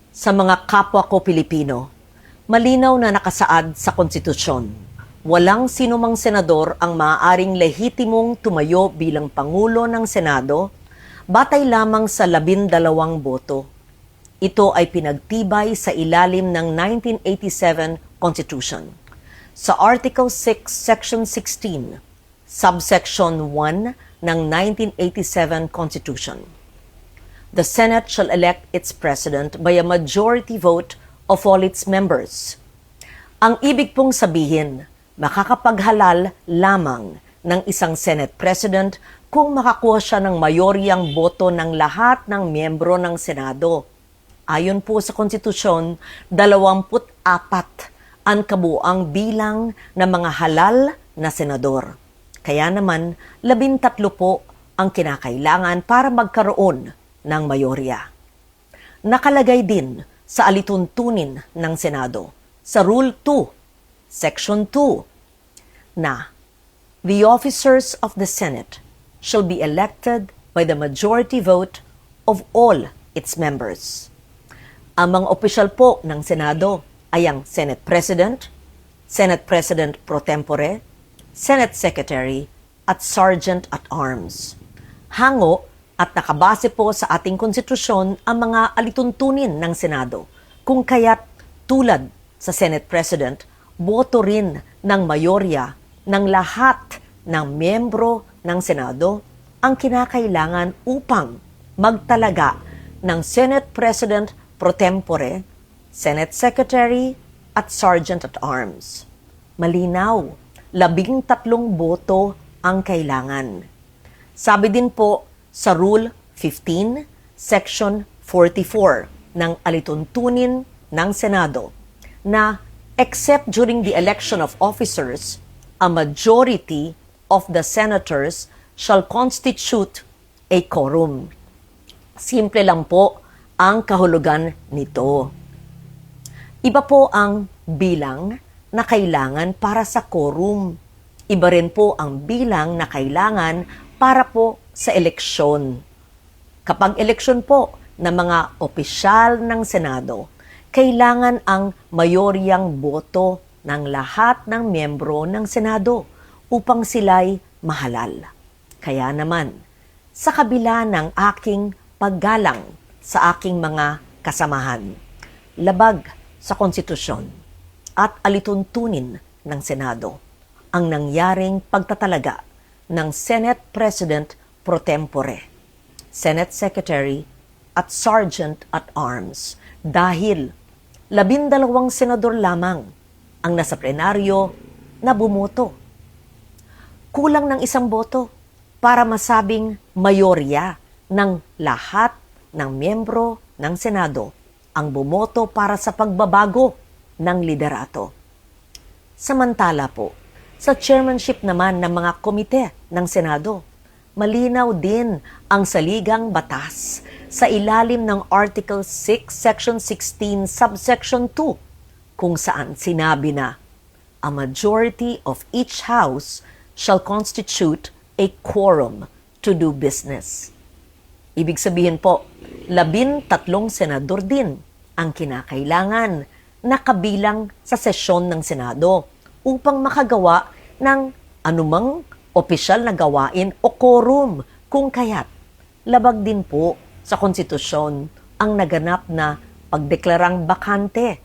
Sa mga kapwa ko Pilipino, malinaw na nakasaad sa konstitusyon. Walang sinumang senador ang maaaring lehitimong tumayo bilang Pangulo ng Senado batay lamang sa 12 boto. Ito ay pinagtibay sa ilalim ng 1987 Constitution. Sa Article 6, Section 16, Subsection 1 ng 1987 Constitution. The Senate shall elect its president by a majority vote of all its members. Ang ibig pong sabihin, makakapaghalal lamang ng isang Senate President kung makakuha siya ng mayoryang boto ng lahat ng miyembro ng Senado. Ayon po sa konstitusyon, 24 ang kabuuang bilang ng mga halal na senador. Kaya naman, 13 po ang kinakailangan para magkaroon ng mayorya. Nakalagay din sa alituntunin ng Senado sa Rule 2, Section 2, na the officers of the Senate shall be elected by the majority vote of all its members. Ang mga opisyal po ng Senado ay ang Senate President, Senate President pro tempore, Senate Secretary, at Sergeant at Arms. Hango at nakabase po sa ating konstitusyon ang mga alituntunin ng Senado, kung kaya't tulad sa Senate President, boto rin ng mayorya ng lahat ng miyembro ng Senado ang kinakailangan upang magtalaga ng Senate President pro tempore, Senate Secretary, at Sergeant at Arms. Malinaw, 13 boto ang kailangan. Sabi din po sa Rule 15, Section 44 ng alituntunin ng Senado na except during the election of officers, a majority of the senators shall constitute a quorum. Simple lang po ang kahulugan nito. Iba po ang bilang na kailangan para sa quorum. Iba rin po ang bilang na kailangan para po sa eleksyon. Kapag eleksyon po ng mga opisyal ng Senado, kailangan ang mayoryang boto ng lahat ng miyembro ng Senado upang sila'y mahalal. Kaya naman, sa kabila ng aking paggalang sa aking mga kasamahan, labag sa konstitusyon at alituntunin ng Senado ang nangyaring pagtatalaga ng Senate President pro tempore, Senate Secretary, at Sergeant at Arms dahil 12 senador lamang ang nasa plenaryo na bumoto. Kulang ng 1 boto para masabing mayorya ng lahat ng miyembro ng Senado ang bumoto para sa pagbabago ng liderato. Samantala po, sa chairmanship naman ng mga komite ng Senado, malinaw din ang saligang batas sa ilalim ng Article 6, Section 16, Subsection 2, kung saan sinabi na, a majority of each house shall constitute a quorum to do business. Ibig sabihin po, 13 senador din ang kinakailangan na kabilang sa sesyon ng Senado upang makagawa ng anumang opisyal na gawain o quorum, kung kaya't labag din po sa konstitusyon ang naganap na pagdeklarang bakante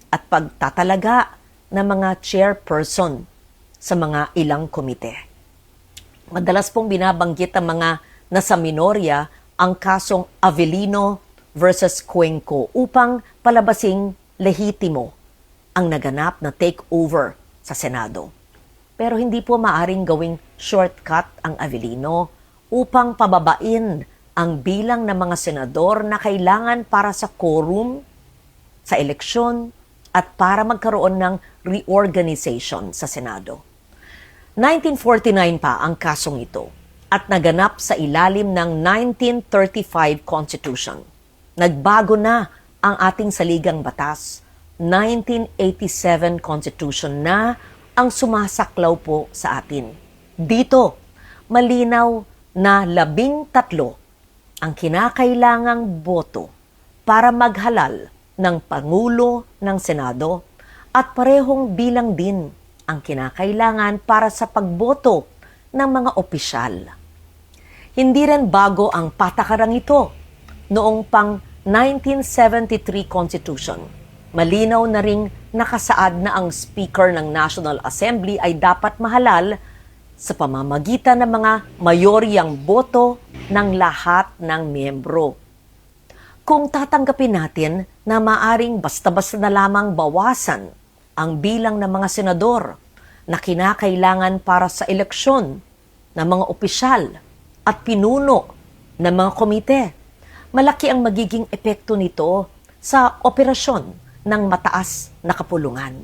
at pagtatalaga ng mga chairperson sa mga ilang komite. Madalas pong binabanggit ang mga nasa minorya ang kasong Avellino versus Cuenco upang palabasing lehitimo ang naganap na takeover sa Senado. Pero hindi po maaring gawing shortcut ang Avellino upang pababain ang bilang ng mga senador na kailangan para sa quorum, sa eleksyon, at para magkaroon ng reorganization sa Senado. 1949 pa ang kasong ito at naganap sa ilalim ng 1935 Constitution. Nagbago na ang ating saligang batas, 1987 Constitution na ang sumasaklaw po sa atin. Dito, malinaw na 13 ang kinakailangang boto para maghalal ng Pangulo ng Senado at parehong bilang din ang kinakailangan para sa pagboto ng mga opisyal. Hindi rin bago ang patakarang ito noong pang 1973 Constitution. Malinaw na ring nakasaad na ang Speaker ng National Assembly ay dapat mahalal sa pamamagitan ng mga mayoryang boto ng lahat ng miyembro. Kung tatanggapin natin na maaring basta-basta na lamang bawasan ang bilang ng mga senador na kinakailangan para sa eleksyon ng mga opisyal at pinuno ng mga komite, malaki ang magiging epekto nito sa operasyon ng mataas na kapulungan.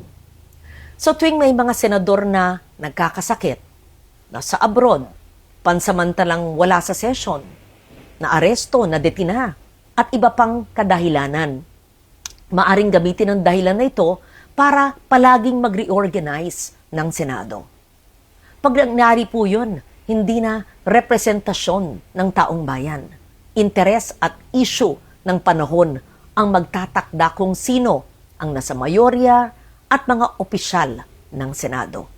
So tuwing may mga senador na nagkakasakit, nasa abroad, pansamantalang wala sa session, na aresto, na detina, at iba pang kadahilanan, maaring gamitin ang dahilan na ito para palaging mag-reorganize ng Senado. Pag nangyari po yun, hindi na representasyon ng taong bayan. Interes at issue ng panahon ang magtatakda kung sino ang nasa mayorya at mga opisyal ng Senado.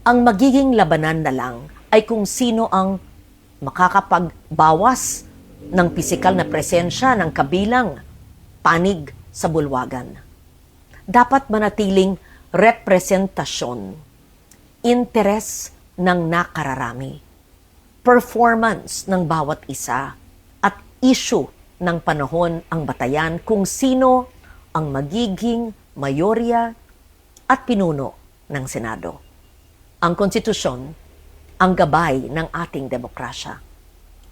Ang magiging labanan na lang ay kung sino ang makakapagbawas ng pisikal na presensya ng kabilang panig sa bulwagan. Dapat manatiling representasyon, interes ng nakararami, performance ng bawat isa, at issue ng panahon ang batayan kung sino ang magiging mayorya at pinuno ng Senado. Ang konstitusyon, ang gabay ng ating demokrasya.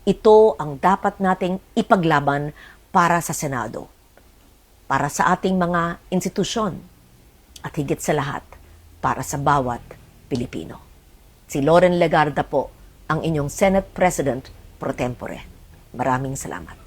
Ito ang dapat nating ipaglaban para sa Senado, para sa ating mga institusyon, at higit sa lahat, para sa bawat Pilipino. Si Loren Legarda po, ang inyong Senate President pro tempore. Maraming salamat.